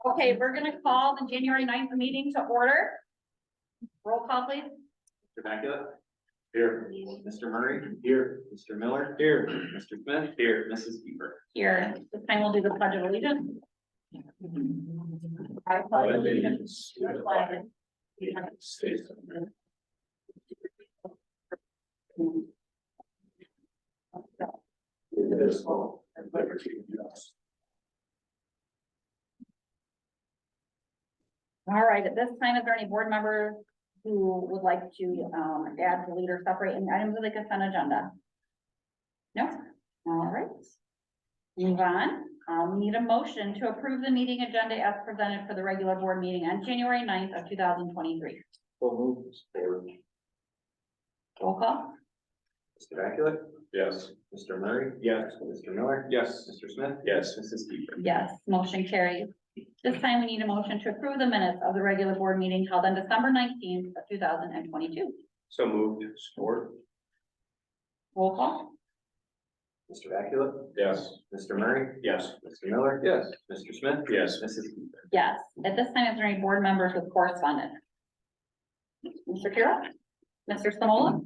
Okay, we're gonna call the January 9th meeting to order. Roll call, please. Mr. Macula? Here. Mr. Murray? Here. Mr. Miller? Here. Mr. Smith? Here. Mrs. Keeper? Here, this time we'll do the pledge of allegiance. I pledge allegiance to the flag of the United States of America. Indivisible and liberty and justice. All right, at this time, is there any board member who would like to add, delete, or separate any items of the consent agenda? No? All right. Move on. We need a motion to approve the meeting agenda as presented for the regular board meeting on January 9th of 2023. Full move. Roll call. Mr. Macula? Yes. Mr. Murray? Yes. Mr. Miller? Yes. Mr. Smith? Yes. Mrs. Keeper? Yes, motion carries. This time we need a motion to approve the minutes of the regular board meeting held on December 19th of 2022. So moved. Support. Roll call. Mr. Macula? Yes. Mr. Murray? Yes. Mr. Miller? Yes. Mr. Smith? Yes. Mrs. Keeper? Yes. At this time, is there any board members with correspondence? Mr. Carroll? Mr. Simola?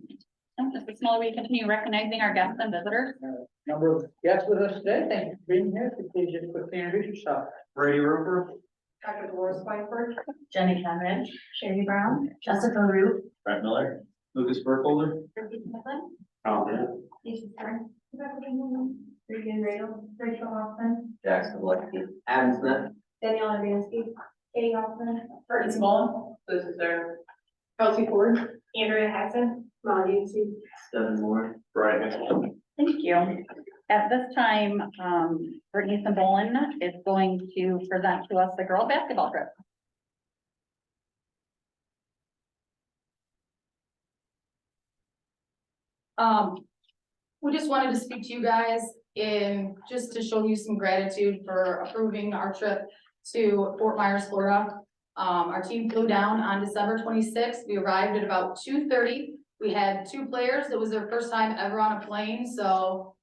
Mr. Simola, we continue recognizing our guests and visitors. Number of guests with us today. Thank you for being here. Could you please just quickly introduce yourself? Brady Roper? Dr. Dolores Whiteford, Jenny Conrad, Sherry Brown, Jessica Root, Brett Miller? Lucas Burkholder? Ricky Smithland, Tom. Lisa Stern, Regan Radel, Rachel Hoffman, Jackson Lexi. Adam Smith? Danielle Adamski, Katie Hoffman, Brittany Small, this is there, Kelsey Ford, Andrea Haxon, Ron Yancey, Devin Moore? Brian Mitchell? Thank you. At this time, Brittany Sambolin is going to present to us the girl basketball trip. We just wanted to speak to you guys and just to show you some gratitude for approving our trip to Fort Myers, Florida. Our team flew down on December 26th. We arrived at about 2:30. We had 2 players. It was their first time ever on a plane, so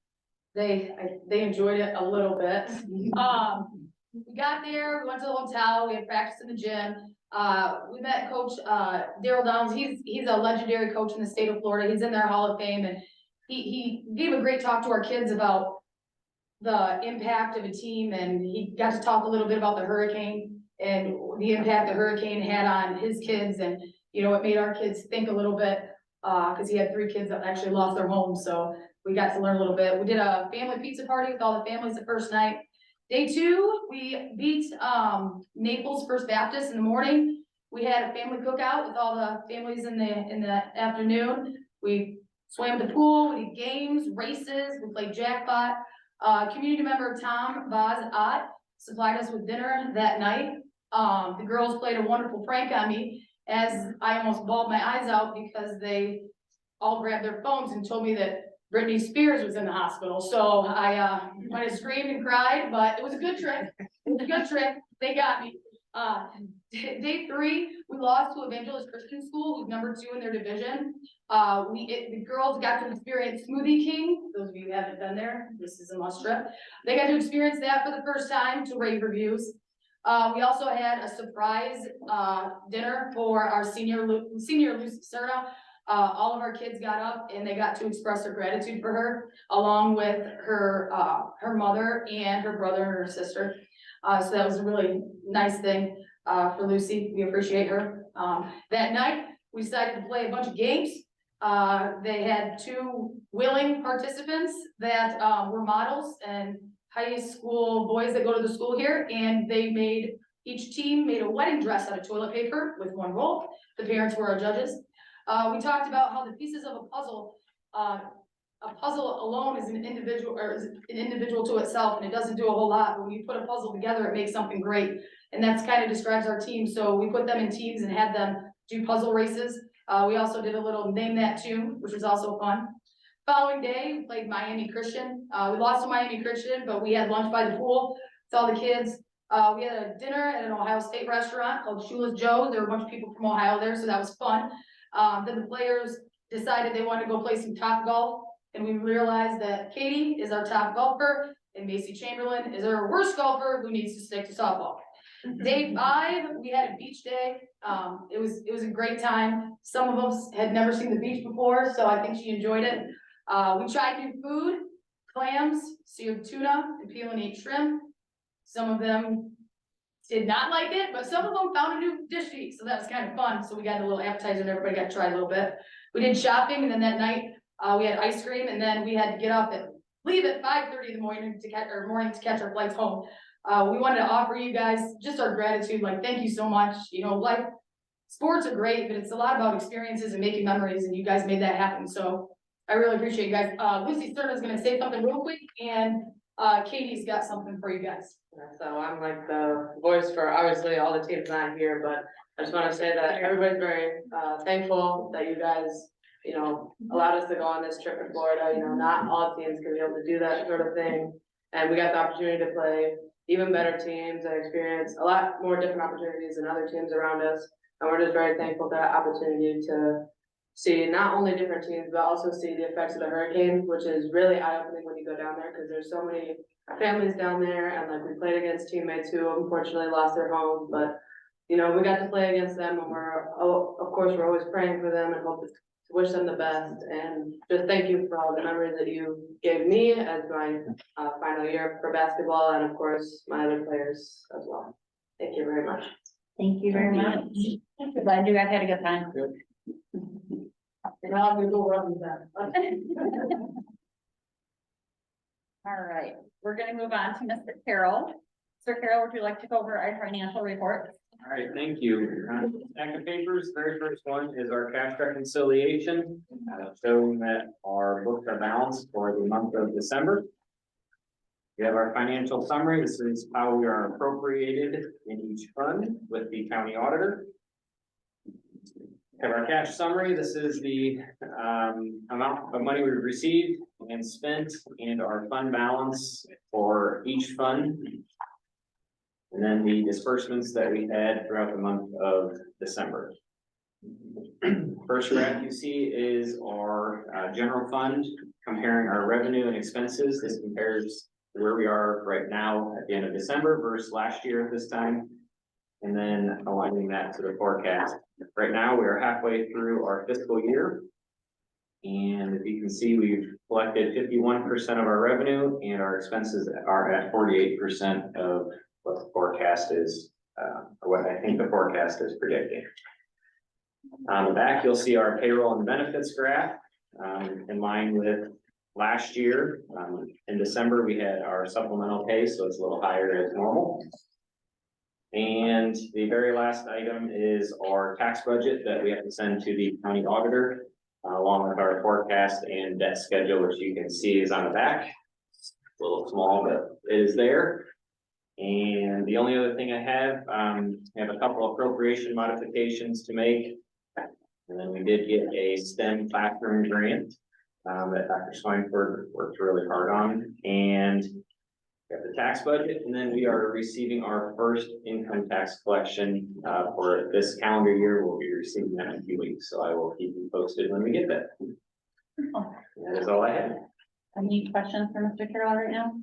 they enjoyed it a little bit. We got there, we went to the hotel, we had practice in the gym. We met Coach Daryl Downs. He's a legendary coach in the state of Florida. He's in their Hall of Fame, and he gave a great talk to our kids about the impact of a team, and he got to talk a little bit about the hurricane and the impact the hurricane had on his kids, and you know, it made our kids think a little bit, because he had 3 kids that actually lost their homes, so we got to learn a little bit. We did a family pizza party with all the families the first night. Day 2, we beat Naples First Baptist in the morning. We had a family cookout with all the families in the afternoon. We swam the pool, we did games, races, we played jackpot. Community member Tom Vaz-Ott supplied us with dinner that night. The girls played a wonderful prank on me as I almost bawled my eyes out because they all grabbed their phones and told me that Britney Spears was in the hospital. So I might have screamed and cried, but it was a good trick. It was a good trick. They got me. Day 3, we lost to Evangelist Christian School, who's number 2 in their division. The girls got to experience Smoothie King. Those of you who haven't been there, this is a must trip. They got to experience that for the first time to rave reviews. We also had a surprise dinner for our senior Lucy Serna. All of our kids got up and they got to express their gratitude for her, along with her mother and her brother and her sister. So that was a really nice thing for Lucy. We appreciate her. That night, we decided to play a bunch of games. They had 2 willing participants that were models and high school boys that go to the school here, and each team made a wedding dress out of toilet paper with 1 roll. The parents were our judges. We talked about how the pieces of a puzzle alone is an individual to itself, and it doesn't do a whole lot, but when you put a puzzle together, it makes something great. And that's kind of describes our team. So we put them in teams and had them do puzzle races. We also did a little name that tune, which was also fun. Following day, we played Miami Christian. We lost to Miami Christian, but we had lunch by the pool with all the kids. We had a dinner at an Ohio State restaurant called Shula's Joe's. There were a bunch of people from Ohio there, so that was fun. Then the players decided they wanted to go play some top golf, and we realized that Katie is our top golfer. and Macy Chamberlain is our worst golfer who needs to stick to softball. Day 5, we had a beach day. It was a great time. Some of us had never seen the beach before, so I think she enjoyed it. We tried new food, clams, seared tuna, and peel and eat shrimp. Some of them did not like it, but some of them found a new dish to eat, so that was kind of fun. So we got a little appetizer and everybody got to try a little bit. We did shopping, and then that night, we had ice cream, and then we had to get up and leave at 5:30 in the morning to catch our flights home. We wanted to offer you guys just our gratitude, like, thank you so much. You know, life, sports are great, but it's a lot about experiences and making memories, and you guys made that happen. So I really appreciate you guys. Lucy Stern is gonna say something real quick, and Katie's got something for you guys. So I'm like the voice for, obviously, all the teams not here, but I just wanna say that everybody's very thankful that you guys, you know, allowed us to go on this trip in Florida. You know, not all teams can be able to do that sort of thing. And we got the opportunity to play even better teams and experience a lot more different opportunities than other teams around us. And we're just very thankful for that opportunity to see not only different teams, but also see the effects of the hurricane, which is really eye-opening when you go down there, because there's so many families down there, and like we played against teammates who unfortunately lost their homes, but you know, we got to play against them, and of course, we're always praying for them and hope to wish them the best, and just thank you for all the memories that you gave me as my final year for basketball, and of course, my other players as well. Thank you very much. Thank you very much. Glad you guys had a good time. Now I'm gonna go run with that. All right, we're gonna move on to Mr. Carroll. Mr. Carroll, would you like to go over our financial report? All right, thank you. Stack of papers, very first one is our cash reconciliation, showing that our books are balanced for the month of December. We have our financial summary. This is how we are appropriated in each fund with the county auditor. We have our cash summary. This is the amount of money we've received and spent and our fund balance for each fund. And then the disbursements that we had throughout the month of December. First graph you see is our general fund comparing our revenue and expenses. This compares to where we are right now at the end of December versus last year at this time. And then aligning that to the forecast. Right now, we are halfway through our fiscal year. And if you can see, we've collected 51% of our revenue and our expenses are at 48% of what the forecast is, or what I think the forecast is predicting. On the back, you'll see our payroll and benefits graph, in line with last year. In December, we had our supplemental pay, so it's a little higher as normal. And the very last item is our tax budget that we have to send to the county auditor, along with our forecast and debt schedule, which you can see is on the back. It's a little small, but it is there. And the only other thing I have a couple of appropriation modifications to make. And then we did get a STEM classroom grant that Dr. Swineford worked really hard on. And we have the tax budget, and then we are receiving our first income tax collection for this calendar year. We'll be receiving that in a few weeks, so I will keep you posted when we get that. That is all I have. Any questions for Mr. Carroll right now?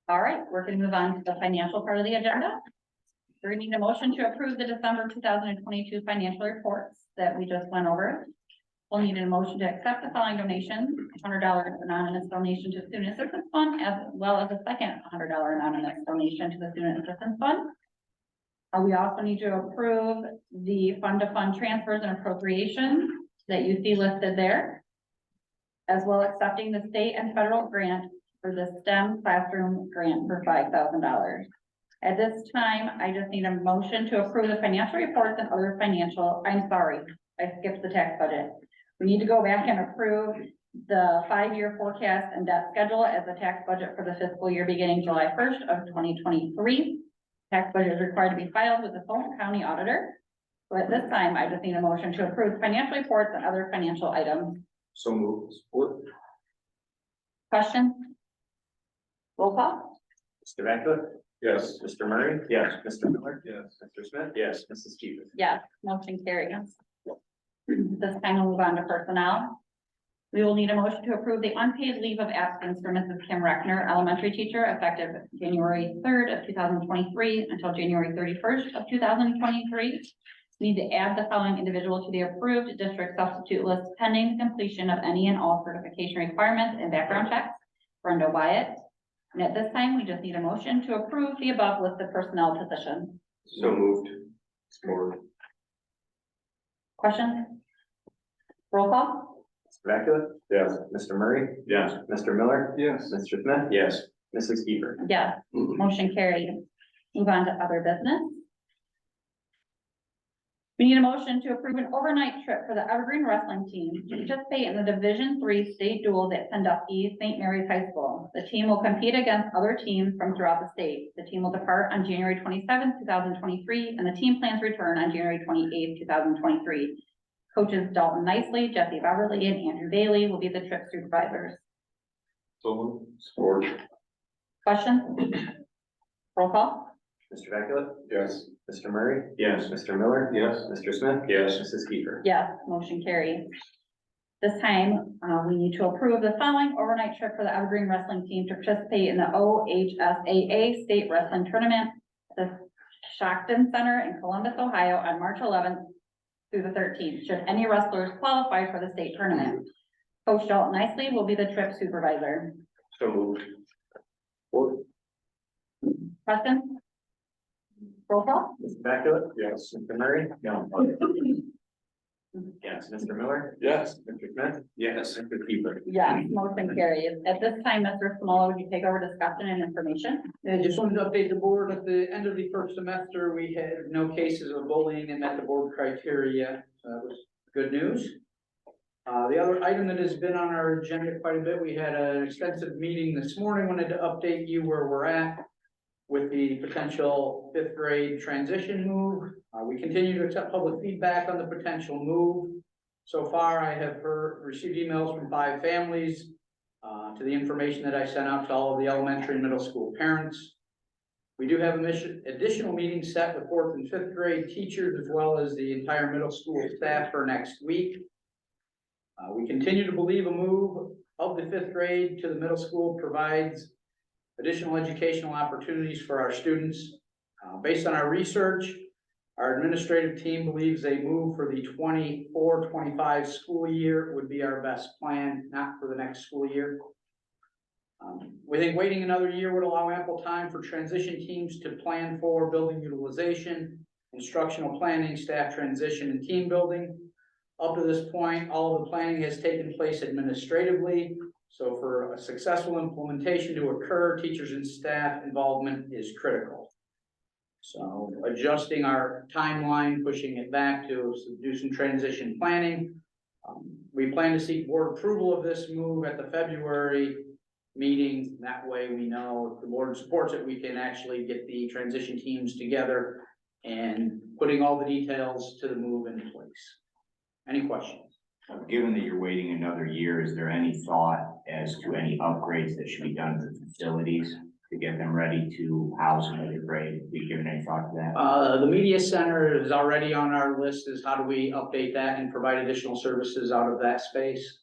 All right, we're gonna move on to the financial part of the agenda. We're gonna need a motion to approve the December 2022 financial reports that we just went over. We'll need a motion to accept the following donations: $100 anonymous donation to Student Assistance Fund, as well as a second $100 anonymous donation to the Student Assistance Fund. We also need to approve the fund-to-fund transfers and appropriations that you see listed there, as well as accepting the state and federal grant for the STEM classroom grant for $5,000. At this time, I just need a motion to approve the financial reports and other financial, I'm sorry, I skipped the tax budget. We need to go back and approve the 5-year forecast and debt schedule as a tax budget for the fiscal year beginning July 1st of 2023. Tax budget is required to be filed with the Fulton County Auditor. So at this time, I just need a motion to approve financial reports and other financial items. So moved. Support. Questions? Roll call? Mr. Beckwith? Yes. Mr. Murray? Yes. Mr. Miller? Yes. Mr. Smith? Yes. Mrs. Keefe? Yes, motion carries. This time we'll move on to personnel. We will need a motion to approve the unpaid leave of absence for Mrs. Kim Reckner, elementary teacher, effective January 3rd of 2023 until January 31st of 2023. Need to add the following individual to the approved district substitute list pending completion of any and all certification requirements and background checks. Brenda Wyatt. And at this time, we just need a motion to approve the above listed personnel position. So moved. Support. Questions? Roll call? Mr. Vecula? Yes. Mr. Murray? Yes. Mr. Miller? Yes. Mr. Smith? Yes. Mrs. Keeper? Yes, motion carried. Move on to other business. We need a motion to approve an overnight trip for the Evergreen wrestling team to participate in the Division III state duels at Sandusky St. Mary's High School. The team will compete against other teams from throughout the state. The team will depart on January 27th, 2023, and the team plans to return on January 28th, 2023. Coaches Dalton Nicely, Jesse Beverly, and Andrew Bailey will be the trip supervisors. So moved. Support. Questions? Roll call? Mr. Vecula? Yes. Mr. Murray? Yes. Mr. Miller? Yes. Mr. Smith? Yes. Mrs. Keeper? Yes, motion carried. This time, we need to approve the following overnight trip for the Evergreen wrestling team to participate in the OHSAA State Wrestling Tournament at the Shockton Center in Columbus, Ohio on March 11th through the 13th, should any wrestlers qualify for the state tournament. Coach Dalton Nicely will be the trip supervisor. So moved. Support. Questions? Roll call? Mr. Vecula? Yes. Mr. Murray? No. Yes. Mr. Miller? Yes. Mr. Smith? Yes. Mr. Keeper? Yes, motion carries. At this time, Mr. Smola, would you take over discussion and information? I just wanted to update the board. At the end of the first semester, we had no cases of bullying and met the board criteria. So that was good news. The other item that has been on our agenda quite a bit, we had an extensive meeting this morning. Wanted to update you where we're at with the potential fifth grade transition move. We continue to accept public feedback on the potential move. So far, I have received emails from 5 families to the information that I sent out to all of the elementary and middle school parents. We do have additional meetings set with 4th and 5th grade teachers as well as the entire middle school staff for next week. We continue to believe a move of the 5th grade to the middle school provides additional educational opportunities for our students. Based on our research, our administrative team believes a move for the 24-25 school year would be our best plan, not for the next school year. We think waiting another year would allow ample time for transition teams to plan for building utilization, instructional planning, staff transition, and team building. Up to this point, all of the planning has taken place administratively. So for a successful implementation to occur, teachers and staff involvement is critical. So adjusting our timeline, pushing it back to do some transition planning. We plan to seek board approval of this move at the February meeting. That way we know if the board supports it, we can actually get the transition teams together and putting all the details to the move in place. Any questions? Given that you're waiting another year, is there any thought as to any upgrades that should be done to facilities to get them ready to house another grade? Have you given any thought to that? The media center is already on our list, is how do we update that and provide additional services out of that space?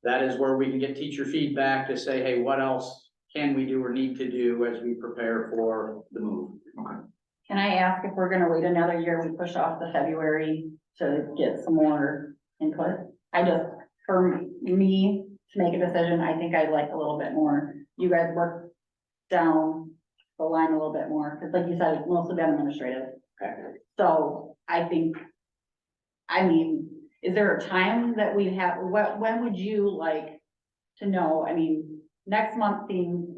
That is where we can get teacher feedback to say, hey, what else can we do or need to do as we prepare for the move? Okay. Can I ask if we're gonna wait another year, we push off the February to get some more input? I just, for me to make a decision, I think I'd like a little bit more. You guys work down the line a little bit more, because like you said, it's mostly been administrative. Okay. So I think, I mean, is there a time that we have, when would you like to know? I mean, next month seems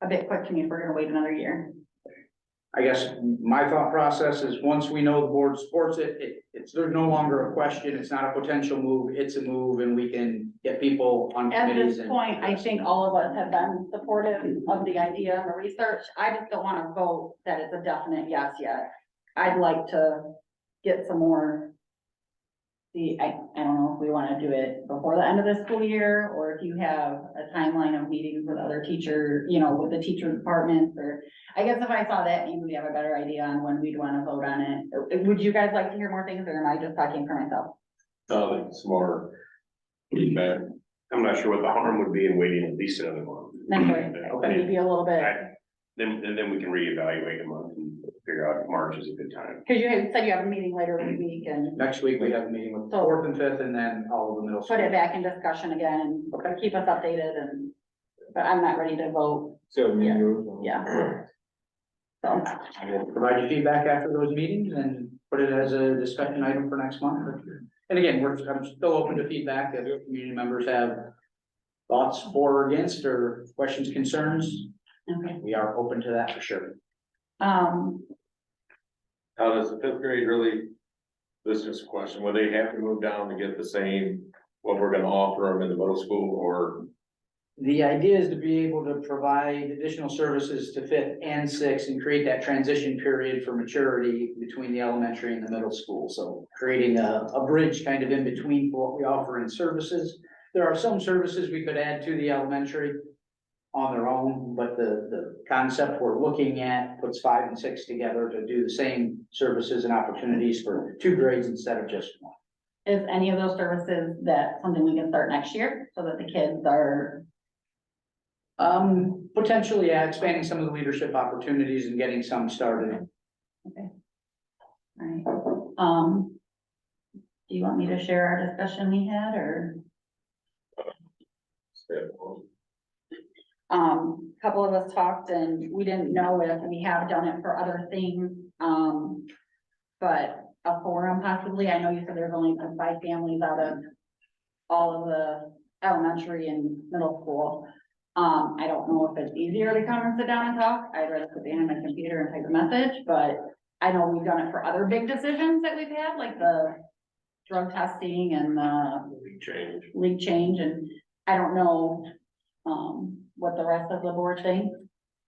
a bit quick to me if we're gonna wait another year. I guess my thought process is once we know the board supports it, there's no longer a question. It's not a potential move, it's a move, and we can get people on At committees. this point, I think all of us have been supportive of the idea and the research. I just don't want to vote that it's a definite yes yet. I'd like to get some more. I don't know if we want to do it before the end of the school year, or if you have a timeline of meetings with other teachers, you know, with the teacher departments, or I guess if I saw that, maybe we have a better idea on when we'd want to vote on it. Would you guys like to hear more things, or am I just talking for myself? like some more feedback. I'm not sure what the harm would be in waiting at least another month. That's right, maybe a little bit, Then we can reevaluate a month and figure out if March is a good time. cause you had said you have a meeting later in the week and Next week, we have a meeting with fourth and fifth, and then all of the middle. put it back in discussion again, keep us updated but I'm not ready to vote, So, yeah. So, I will provide you feedback after those meetings and put it as a discussion item for next month. And again, I'm still open to feedback if community members have thoughts for or against, or questions, concerns. okay, We are open to that for sure. How does the fifth grade really, this is just a question, will they have to move down to get the same, what we're gonna offer them in the middle school, or? The idea is to be able to provide additional services to fifth and sixth and create that transition period for maturity between the elementary and the middle school. So creating a bridge kind of in between what we offer in services. There are some services we could add to the elementary on their own, but the concept we're looking at puts 5 and 6 together to do the same services and opportunities for 2 grades instead of just 1. is any of those services that something we can start next year so that the kids are, Potentially, yeah, expanding some of the leadership opportunities and getting some started. alright, do you want me to share our discussion we had, or? A couple of us talked and we didn't know if we have done it for other things, but a forum possibly, I know you said there's only been 5 families out of all of the elementary and middle school. I don't know if it's easier to come and sit down and talk, I'd rather sit behind my computer and type a message, but I know we've done it for other big decisions that we've had, like the drug testing and the Change. league change, and I don't know, what the rest of the board thinks.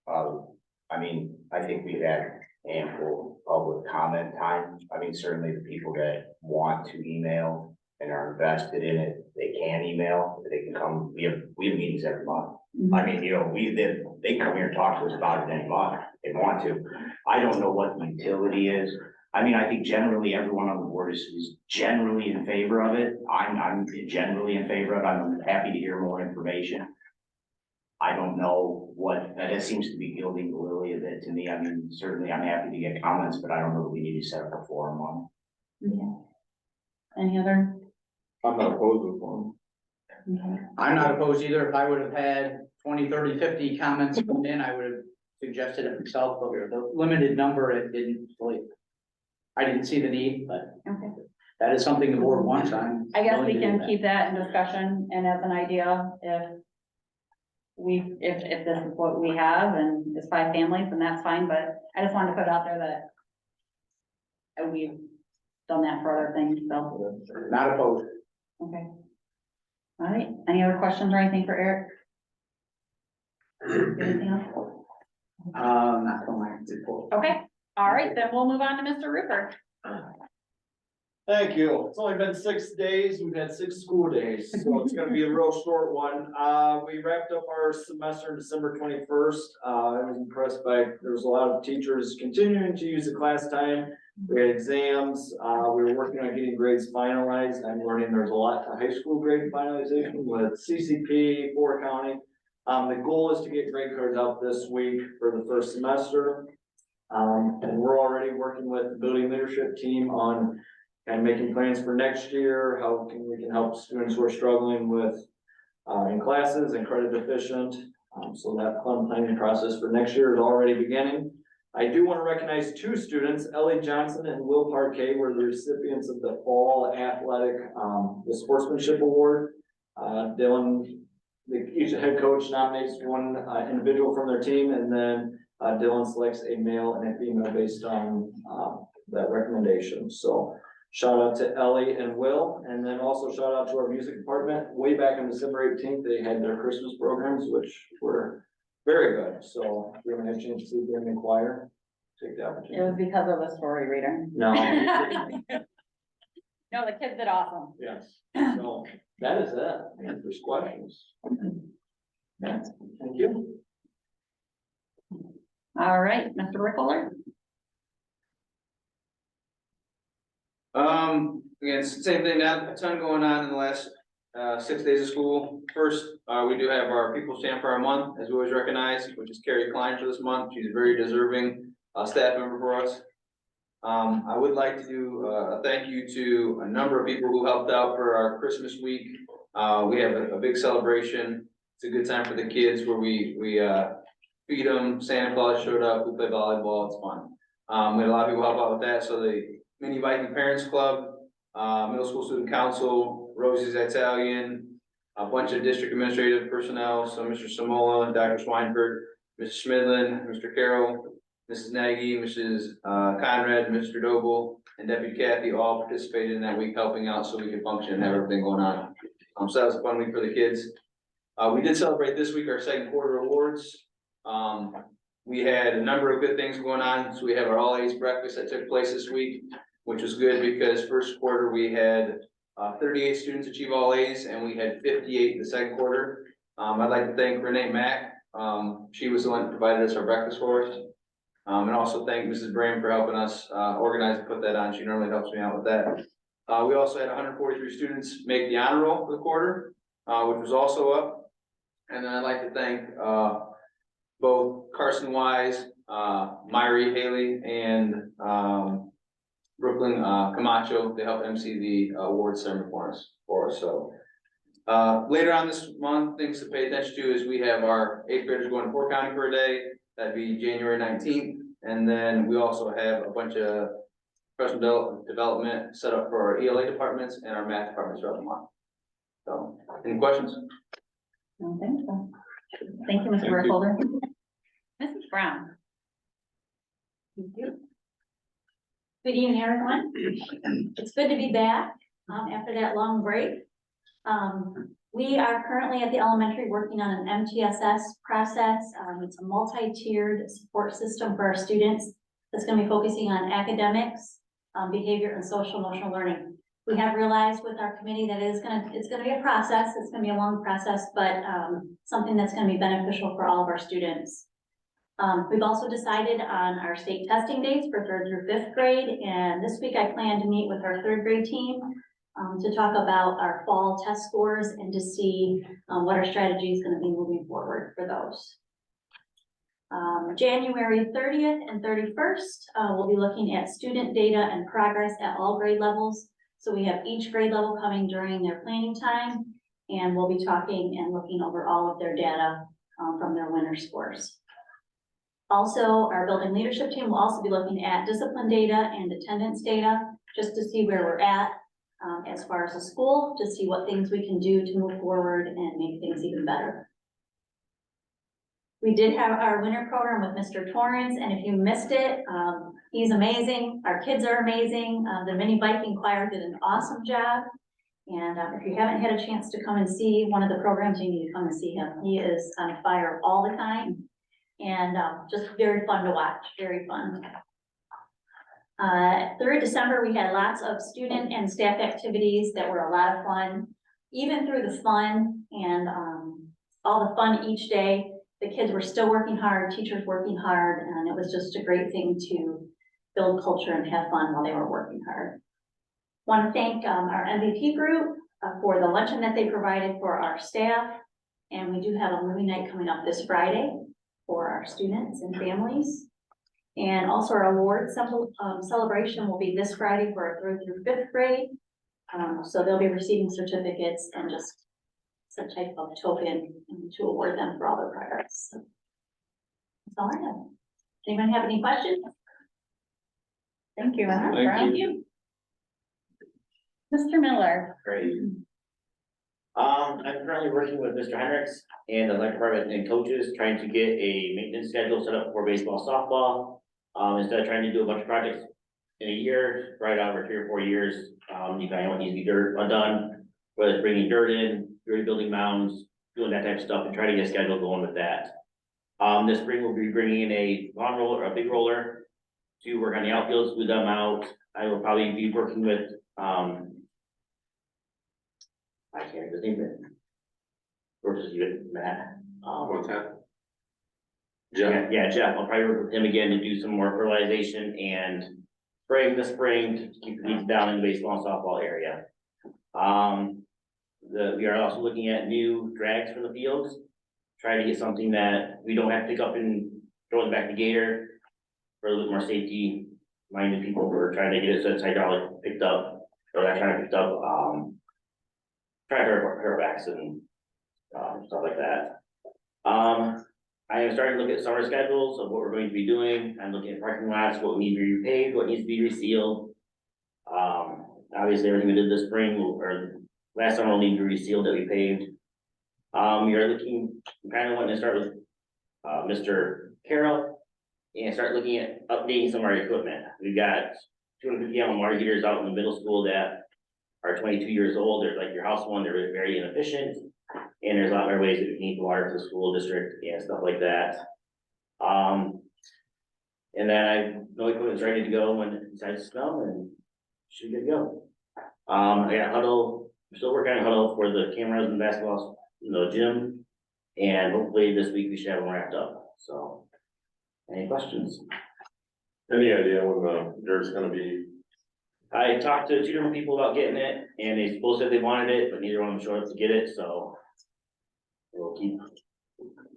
I mean, I think we've had ample public comment time. I mean, certainly the people that want to email and are invested in it, they can email, they can come, we have meetings every month. I mean, you know, they come here and talk to us about it any month, if they want to. I don't know what the utility is. I mean, I think generally everyone on the board is generally in favor of it. I'm generally in favor of it. I'm happy to hear more information. I don't know what, that seems to be gilding the lily a bit to me. I mean, certainly I'm happy to get comments, but I don't know that we need to set up a forum on. Okay. Any other? I'm not opposed to one. Okay. I'm not opposed either. If I would have had 20, 30, 50 comments come in, I would have suggested it myself, but the limited number, it didn't really. I didn't see the need, but Okay. that is something the board wants. I guess we can keep that in discussion and as an idea, if this is what we have and it's 5 families, then that's fine, but I just wanted to put it out there that we've done that for other things, so, Not opposed. okay. All right, any other questions or anything for Eric? Anything else? Not from my report. Okay, all right, then we'll move on to Mr. Rupert. Thank you. It's only been 6 days. We've had 6 school days, so it's gonna be a real short one. We wrapped up our semester December 21st. I was impressed by, there was a lot of teachers continuing to use the class time. We had exams. We were working on getting grades finalized. I'm learning there's a lot to high school grade finalization with CCP, Fort County. The goal is to get grade cards out this week for the first semester. And we're already working with the building leadership team on and making plans for next year, how we can help students who are struggling with in classes and credit deficient. So that fun planning process for next year is already beginning. I do want to recognize 2 students, Ellie Johnson and Will Parquet, were the recipients of the fall athletic, the sportsmanship award. Dylan, each head coach nominates 1 individual from their team, and then Dylan selects a male and a female based on that recommendation. So shout out to Ellie and Will, and then also shout out to our music department. Way back on December 18th, they had their Christmas programs, which were very good. So if you haven't had a chance to see them in the choir, take the It opportunity. was because of the story reader. No. No, the kids did awesome. Yes, so that is it. If there's questions. Yes. Thank you. All right, Mr. Rickler. again, same thing, not a ton going on in the last 6 days of school. First, we do have our People's Champ for our month, as we always recognize, which is Carrie Klein for this month. She's a very deserving staff member for us. I would like to do a thank you to a number of people who helped out for our Christmas week. We have a big celebration. It's a good time for the kids where we feed them. Santa Claus showed up. We play volleyball. It's fun. We had a lot of people help out with that. So the Mini Viking Parents Club, Middle School Student Council, Rosie's Italian, a bunch of district administrative personnel. So Mr. Samola, Dr. Swineford, Mr. Schmidlin, Mr. Carroll, Mrs. Nagy, Mrs. Conrad, Mr. Doble, and Deputy Kathy all participated in that week, helping out so we could function and have everything going on. So that was a fun week for the kids. We did celebrate this week our second quarter awards. We had a number of good things going on. So we have our all A's breakfast that took place this week, which was good because first quarter we had 38 students achieve all A's and we had 58 in the second quarter. I'd like to thank Renee Mack. She was the one that provided us our breakfast for us. And also thank Mrs. Brand for helping us organize and put that on. She normally helps me out with that. We also had 143 students make the honor roll for the quarter, which was also up. And then I'd like to thank both Carson Wise, Myri Haley, and Brooklyn Camacho. They helped MC the award ceremony for us. So later on this month, things to pay attention to is we have our 8th graders going to Fort County for a day. That'd be January 19th. And then we also have a bunch of professional development set up for our ELA departments and our math departments throughout the month. So, any questions? No, thank you. Thank you, Mr. Burkholder. Mrs. Brown. Thank you. Good evening, everyone. It's good to be back after that long break. We are currently at the elementary working on an MTSS process. It's a multi-tiered support system for our students that's going to be focusing on academics, behavior, and social emotional learning. We have realized with our committee that it's going to be a process. It's going to be a long process, but something that's going to be beneficial for all of our students. We've also decided on our state testing dates for 3rd through 5th grade, and this week I plan to meet with our 3rd grade team to talk about our fall test scores and to see what our strategy is going to be moving forward for those. January 30th and 31st, we'll be looking at student data and progress at all grade levels. So we have each grade level coming during their planning time, and we'll be talking and looking over all of their data from their winter scores. Also, our building leadership team will also be looking at discipline data and attendance data, just to see where we're at as far as the school, to see what things we can do to move forward and make things even better. We did have our winter program with Mr. Torrance, and if you missed it, he's amazing. Our kids are amazing. The Mini Viking Choir did an awesome job. And if you haven't had a chance to come and see one of the programs, you need to come and see him. He is on fire all the time. And just very fun to watch, very fun. Through December, we had lots of student and staff activities that were a lot of fun. Even through the fun and all the fun each day, the kids were still working hard, teachers working hard, and it was just a great thing to build culture and have fun while they were working hard. Want to thank our MVP group for the luncheon that they provided for our staff. And we do have a movie night coming up this Friday for our students and families. And also our award celebration will be this Friday for our 3rd through 5th grade. So they'll be receiving certificates and just some type of token to award them for all their progress. So that's all I have. Anyone have any questions? Thank you. Thank you. Mr. Miller. Great. I'm currently working with Mr. Hendricks and the athletic department and coaches, trying to get a maintenance schedule set up for baseball, softball. Instead of trying to do a bunch of projects in a year, right over 3 or 4 years, you kind of want these to be done, whether it's bringing dirt in, rebuilding mounds, doing that type of stuff, and trying to get a schedule going with that. This spring we'll be bringing in a lawn roller, a big roller, to work on the outfields, smooth them out. I will probably be working with, I can't even think of it. Versus you, Matt. What's that? Yeah, Jeff, I'll probably work with him again to do some more fertilization and spraying this spring to keep the weeds down in the baseball and softball area. We are also looking at new drags for the fields, trying to get something that we don't have to pick up and throw it back to Gator. For a little bit more safety minded people who are trying to get it so it's hydraulic picked up, or that kind of picked up, trying to hurt backs and stuff like that. I am starting to look at summer schedules of what we're going to be doing. I'm looking at parking lots, what needs to be repaved, what needs to be resealed. Obviously, everything we did this spring or last summer will need to be resealed that we paved. We are looking, kind of wanting to start with Mr. Carroll and start looking at updating some of our equipment. We've got 250 gallon water heaters out in the middle school that are 22 years old. They're like your house one, they're very inefficient. And there's a lot more ways that we can heat the water to the school district and stuff like that. And then I know equipment's ready to go when it decides to snow and should be good to go. I got huddle, I'm still working on huddle for the cameras and basketball, gym. And hopefully this week we should have them wrapped up. So, any questions? Any idea when the dirt's gonna be? I talked to 2 different people about getting it, and they both said they wanted it, but neither one of them showed up to get it, so. We'll keep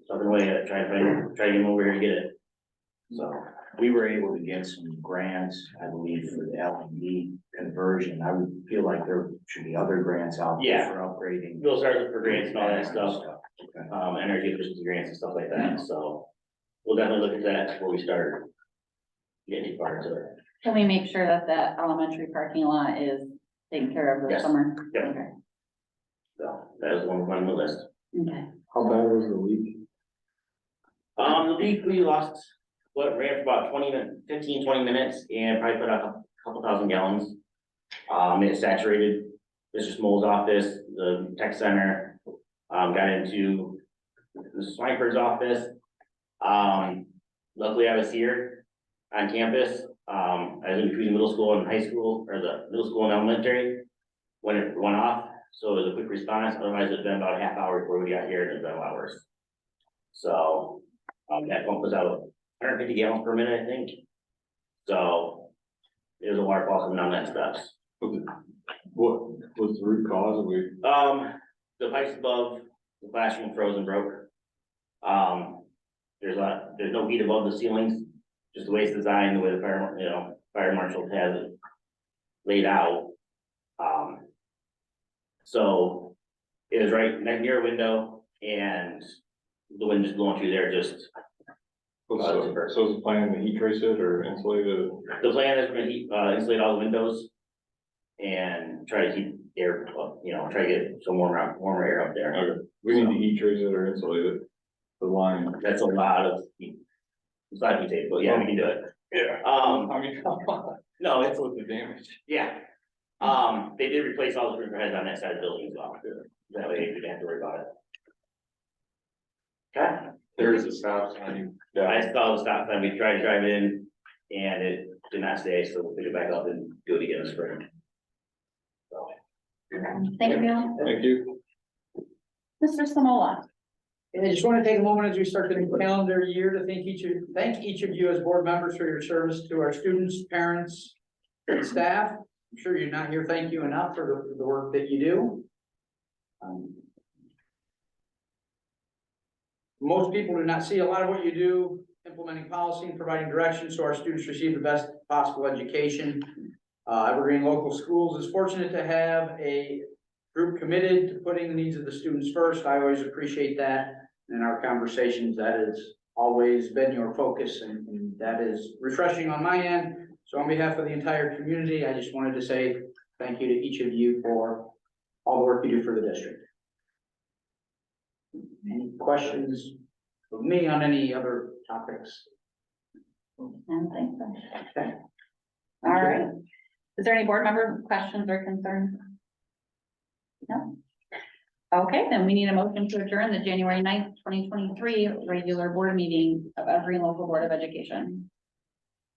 talking away at try to get them over here to get it. So, We were able to get some grants, I believe, for the LED conversion. I would feel like there should be other grants out there Yeah. for upgrading. we'll start looking for grants and all that stuff, Okay. energy efficiency grants and stuff like that, so. We'll definitely look at that before we start getting far into it. Can we make sure that that elementary parking lot is taken care of this Yes. summer? Yep. Okay. So, that was one on the list. Okay. How bad was the leak? The leak, we lost, ran for about 15, 20 minutes and probably put out a couple thousand gallons. It saturated Mr. Smol's office, the tech center, got into the Swiper's office. Luckily I was here on campus. I was in between middle school and high school, or the middle school and elementary when it went off. So it was a quick response, otherwise it'd been about a half hour before we got here, and it'd been a lot worse. So, that pump was out 150 gallons per minute, I think. So, there's a waterfall coming down that steps. What was the root cause? The pipes above the classroom froze and broke. There's no heat above the ceilings, just the way it's designed, the way the fire marshal has it laid out. So it was right near a window and the wind just blowing through there just. So is the plan to heat trace it or insulate it? The plan is we're gonna insulate all the windows and try to keep air, try to get some warmer air up there. Okay, we need to heat trace it or insulate it, the line. That's a lot of heat. It's not heat tape, but yeah, we can do it. Yeah. I mean, come on. No, That's what the damage. yeah. They did replace all the sprinkler heads on that side of the building as well. That way we didn't have to worry about it. Okay, There's a stop sign. I saw the stop sign, we tried to drive in and it did not stay, so we'll pick it back up and do it again in the spring. So, Thank you, Bill. Thank you. Mr. Samola. And I just want to take a moment as we start the new calendar year to thank each of you as board members for your service to our students, parents, and staff. I'm sure you're not here, thank you enough for the work that you do. Most people do not see a lot of what you do, implementing policy and providing direction so our students receive the best possible education. Evergreen Local Schools is fortunate to have a group committed to putting the needs of the students first. I always appreciate that. In our conversations, that has always been your focus, and that is refreshing on my end. So on behalf of the entire community, I just wanted to say thank you to each of you for all the work you do for the district. Any questions of me on any other topics? And thank you. Okay. All right. Is there any board member questions or concerns? No? Okay, then we need a motion to adjourn the January 9th, 2023 regular board meeting of Evergreen Local Board of Education.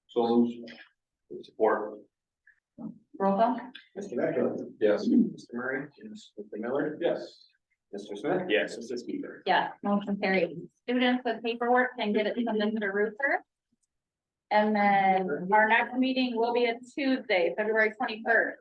So support. Roll call? Mr. Becker? Yes. Mr. Murray? Yes. Mr. Miller? Yes. Mr. Smith? Yes. Mr. Speaker? Yes, motion carried. Students with paperwork can get it sent into the router. And then our next meeting will be a Tuesday, February 21st.